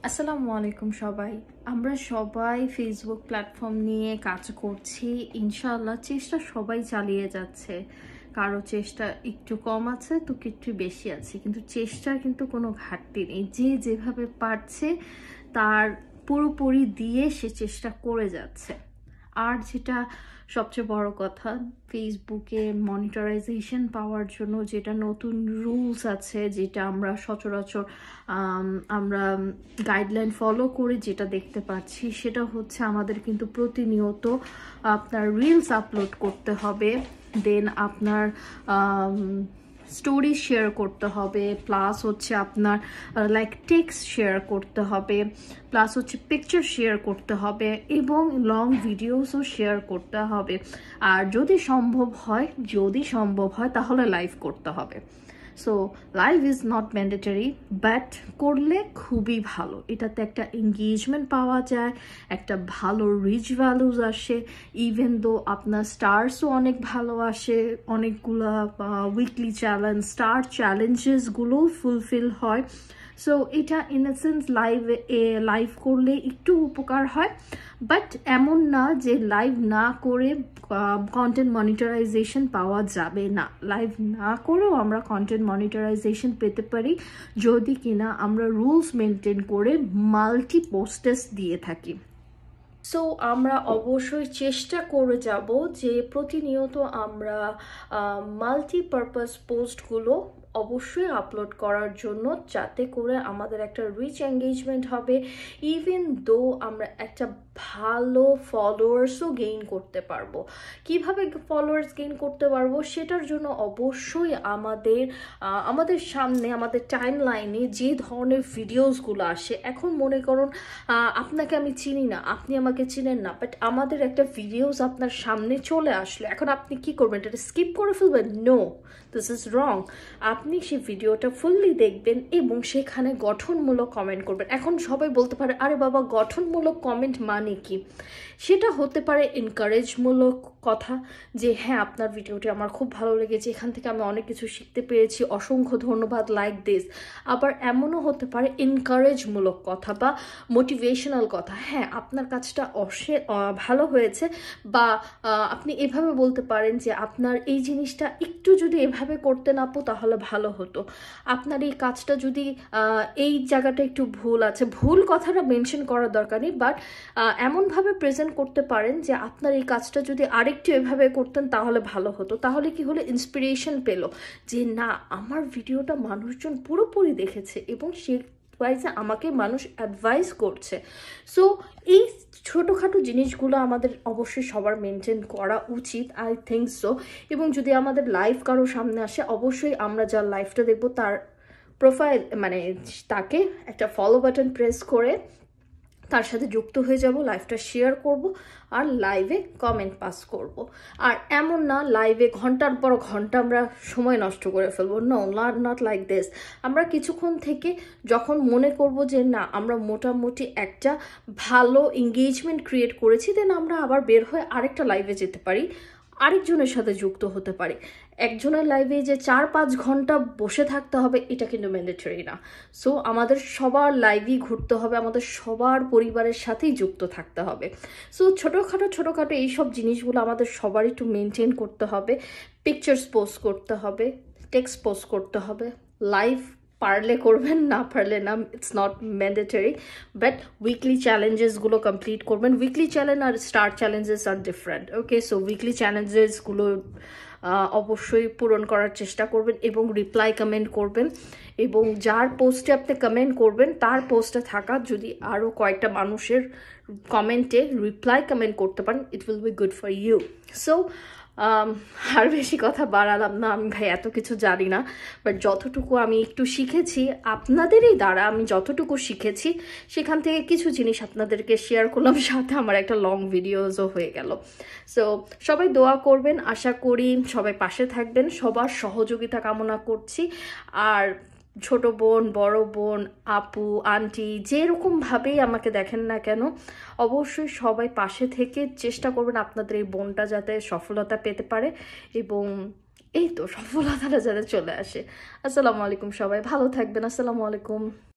আসসালামু আলাইকুম সবাই। আমরা সবাই ফেসবুক প্ল্যাটফর্ম নিয়ে কাজ করছি। ইনশাআল্লাহ চেষ্টা সবাই চালিয়ে যাচ্ছে। কারো চেষ্টা একটু কম আছে তো একটু বেশি আছে, কিন্তু চেষ্টার কিন্তু কোনো ঘাটতি নেই। যে যেভাবে পারছে তার পুরোপুরি দিয়ে সে চেষ্টা করে যাচ্ছে। আর যেটা সবচেয়ে বড় কথা, ফেসবুকে মনিটারাইজেশন পাওয়ার জন্য যেটা নতুন রুলস আছে, যেটা আমরা সচরাচর আমরা গাইডলাইন ফলো করে যেটা দেখতে পাচ্ছি, সেটা হচ্ছে আমাদের কিন্তু প্রতিনিয়ত আপনার রিলস আপলোড করতে হবে, দেন আপনার স্টোরি শেয়ার করতে হবে, প্লাস হচ্ছে আপনার লাইক টেক্সট শেয়ার করতে হবে, প্লাস হচ্ছে পিকচার শেয়ার করতে হবে এবং লং ভিডিওসও শেয়ার করতে হবে। আর যদি সম্ভব হয় তাহলে লাইভ করতে হবে। So live is not mandatory, but করলে খুবই ভালো। এটাতে একটা এঙ্গেজমেন্ট পাওয়া যায়, একটা ভালো রিচ ভ্যালুজ আসে, ইভেন দো আপনার স্টারসও অনেক ভালো আসে, অনেকগুলা উইকলি চ্যালেঞ্জ স্টার চ্যালেঞ্জেসগুলোও ফুলফিল হয়। সো এটা ইন এ সেন্স লাইভ করলে একটু উপকার হয়, বাট এমন না যে লাইভ না করে কন্টেন্ট মনিটারাইজেশন পাওয়া যাবে না। লাইভ না করেও আমরা কন্টেন্ট মনিটারাইজেশন পেতে পারি যদি কিনা আমরা রুলস মেনটেন করে মাল্টি পোস্টেস দিয়ে থাকি। সো আমরা অবশ্যই চেষ্টা করে যাব যে প্রতিনিয়ত আমরা মাল্টিপারপাস পোস্টগুলো অবশ্যই আপলোড করার জন্য, যাতে করে আমাদের একটা রিচ এঙ্গেজমেন্ট হবে, ইভেন দো আমরা একটা ভালো ফলোয়ার্সও গেইন করতে পারবো। কিভাবে ফলোয়ার্স গেইন করতে পারবো সেটার জন্য অবশ্যই আমাদের সামনে, আমাদের টাইম লাইনে যে ধরনের ভিডিওসগুলো আসে, এখন মনে করুন আপনাকে আমি চিনি না, আপনি আমাকে চিনেন না, বাট আমাদের একটা ভিডিওস আপনার সামনে চলে আসলো, এখন আপনি কি করবেন? এটা স্কিপ করে ফেলবেন? No, this is wrong. আপনি সেই ভিডিওটা ফুললি দেখবেন এবং সেখানে গঠনমূলক কমেন্ট করবেন। এখন সবাই বলতে পারে, আরে বাবা, গঠনমূলক কমেন্ট মানে কি? সেটা হতে পারে এনকারেজমূলক কথা, যে হ্যাঁ, আপনার ভিডিওটি আমার খুব ভালো লেগেছে, এখান থেকে আমি অনেক কিছু শিখতে পেরেছি, অসংখ্য ধন্যবাদ, লাইক দিস। আবার এমনও হতে পারে এনকারেজমূলক কথা বা মোটিভেশনাল কথা, হ্যাঁ আপনার কাজটা ভালো হয়েছে, বা আপনি এভাবে বলতে পারেন যে আপনার এই জিনিসটা একটু যদি এভাবে করতে না পারো তাহলে ভালো হতো, আপনার এই কাজটা যদি এই জায়গাটা একটু ভুল আছে, ভুল কথাটা মেনশন করার দরকার নেই, বাট এমনভাবে প্রেজেন্ট করতে পারেন যে আপনার এই কাজটা যদি আরেকটু এভাবে করতেন তাহলে ভালো হতো। তাহলে কি হলো, ইন্সপিরেশন পেলো যে না, আমার ভিডিওটা মানুষজন পুরোপুরি দেখেছে এবং সে ওয়াইজে আমাকে মানুষ অ্যাডভাইস করছে। সো এই ছোটোখাটো জিনিসগুলো আমাদের অবশ্যই সবার মেনটেন করা উচিত, আই থিঙ্ক সো। এবং যদি আমাদের লাইভ কারো সামনে আসে, অবশ্যই আমরা যার লাইভটা দেখবো তার প্রোফাইল, মানে তাকে একটা ফলো বাটন প্রেস করে তার সাথে যুক্ত হয়ে যাব, লাইভটা শেয়ার করব আর লাইভে কমেন্ট পাস করব। আর এমন না লাইভে ঘন্টার পর ঘন্টা আমরা সময় নষ্ট করে ফেলবো, নো, নট লাইক দিস। আমরা কিছুক্ষণ থেকে যখন মনে করব যে না, আমরা মোটামুটি একটা ভালো এঙ্গেজমেন্ট ক্রিয়েট করেছি, দেন আমরা আবার বের হয়ে আরেকটা লাইভে যেতে পারি, আরেকজনের সাথে যুক্ত হতে পারে। একজনের লাইভে যে 4-5 ঘন্টা বসে থাকতে হবে এটা কিন্তু ম্যান্ডেটরি না। সো আমাদের সবার লাইভই ঘুরতে হবে, আমাদের সবার পরিবারের সাথেই যুক্ত থাকতে হবে। সো ছোটোখাটো এইসব জিনিসগুলো আমাদের সবার একটু মেনটেন করতে হবে। পিকচার্স পোস্ট করতে হবে, টেক্সট পোস্ট করতে হবে, লাইভ পারলে করবেন, না পারলে না, it's not mandatory, but weekly চ্যালেঞ্জেসগুলো কমপ্লিট করবেন। উইকলি চ্যালেঞ্জ আর স্টার চ্যালেঞ্জেস আর ডিফারেন্ট, ওকে? সো উইকলি চ্যালেঞ্জেসগুলো অবশ্যই পূরণ করার চেষ্টা করবেন এবং রিপ্লাই কমেন্ট করবেন, এবং যার পোস্টে আপনি কমেন্ট করবেন তার পোস্টে থাকা যদি আরও কয়েকটা মানুষের কমেন্টে রিপ্লাই কমেন্ট করতে পারেন, it will be good for you. So আর বেশি কথা বাড়ালাম না, আমি ভাই এত কিছু জানি না, বাট যতটুকু আমি একটু শিখেছি আপনাদেরই দ্বারা, আমি যতটুকু শিখেছি সেখান থেকে কিছু জিনিস আপনাদেরকে শেয়ার করলাম, সাথে আমার একটা লং ভিডিওসও হয়ে গেল। সো সবাই দোয়া করবেন, আশা করি সবাই পাশে থাকবেন, সবার সহযোগিতা কামনা করছি। আর ছোট বোন, বড় বোন, আপু, আন্টি, যেরকমভাবেই আমাকে দেখেন না কেন, অবশ্যই সবাই পাশে থেকে চেষ্টা করবেন আপনাদের এই বোনটা যাতে সফলতা পেতে পারে, এবং এই তো সফলতাটা যাতে চলে আসে। আসসালামু আলাইকুম, সবাই ভালো থাকবেন। আসসালামু আলাইকুম।